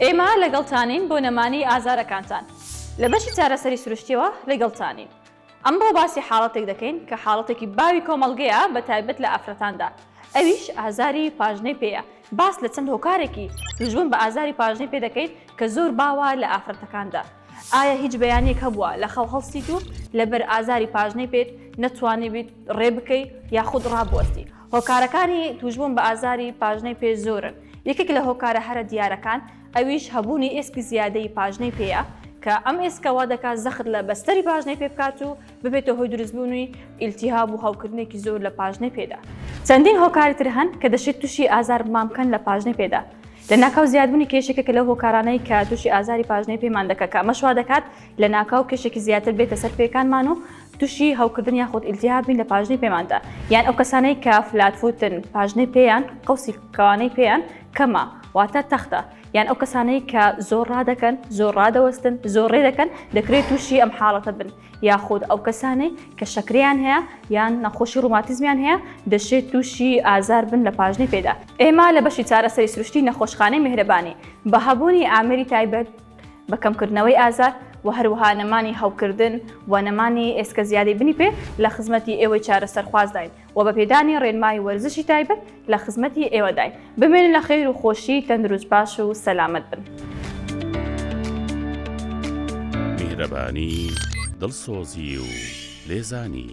ئێمە لەگەڵتانین بۆ نەمانی ئازارەکانتان لە بەشی چارەسەری سروشتیەوە لەگەڵتانین. ئەمڕۆ باسی حاڵەتێک دەکەین کە حاڵەتێکی باوی کۆمەڵگەیە بە تایبەت لە ئافرەتاندا، ئەویش ئازاری پاژنەی پێیە. باس لە چەند هۆکارێکی توژبوون بە ئازاری پاژنەی پێ دەکەین کە زۆر باوە لە ئافرەتەکاندا. ئایا هیچ بەیانێک هەبووە لە خەو هەڵستیت و لەبەر ئازاری پاژنەی پێت نەتوانی بیت ڕێ بکەیت یاخود ڕابوەستی؟ هۆکارەکانی توژبوون بە ئازاری پاژنەی پێ زۆرن. یەکێک لە هۆکارە هەرە دیارەکان ئەویش هەبوونی ئێسکی زیادەی پاژنەی پێیە کە ئەم ئێسکەوا دەکات زەخت لە بەستەری پاژنەی پێ بکات و ببێتە هۆی دروستبوونی ئیلتیهاب و هاوکردنێکی زۆر لە پاژنەی پێدا. چەندین هۆکاری تر هەن کە دەشێت تووشی ئازار بمامکەن لە پاژنەی پێدا. لە ناکاو زیادبوونی کێشێکێک لەو هۆکارانەی کە تووشی ئازاری پاژنەی پێمان دەکات کە ئەمە شوا دەکات لە ناکاو کێشێکی زیاتر بێتە سەر پێکانمان و تووشی هاوکردن یاخود ئیلتیهابین لە پاژنەی پێماندا. یان ئەو کەسانەی کە فلاتفوتن پاژنەی پێیان قەوسی کەوانەی پێیان کەمە واتە تەختە، یان ئەو کەسانەی کە زۆر ڕادەکەن، زۆر ڕادەوەستن، زۆر ڕێ دەکەن دەکرێت تووشی ئەم حاڵەتە بن، یاخود ئەو کەسانەی کە شەکریان هەیە یان نەخۆشی ڕوماتیزمیان هەیە دەشێت تووشی ئازار بن لە پاژنەی پێدا. ئێمە لە بەشی چارەسەری سروشتی نەخۆشخانەی میهرەبانی بە هەبوونی ئامێری تایبەت بە کەمکردنەوەی ئازار و هەروەها نەمانی هەوکردن و نەمانی ئێسکە زیادەی بنی پێ لە خزمەتی ئێوەی چارەسەرخوازداین و بە پێدانی ڕێنمایی وەرزشی تایبەت لە خزمەتی ئێوەداین. بمێنن لە خێر و خۆشی، تەندروست باش و سەلامەت بن. میهرەبانی، دڵسۆزی و لێزانی.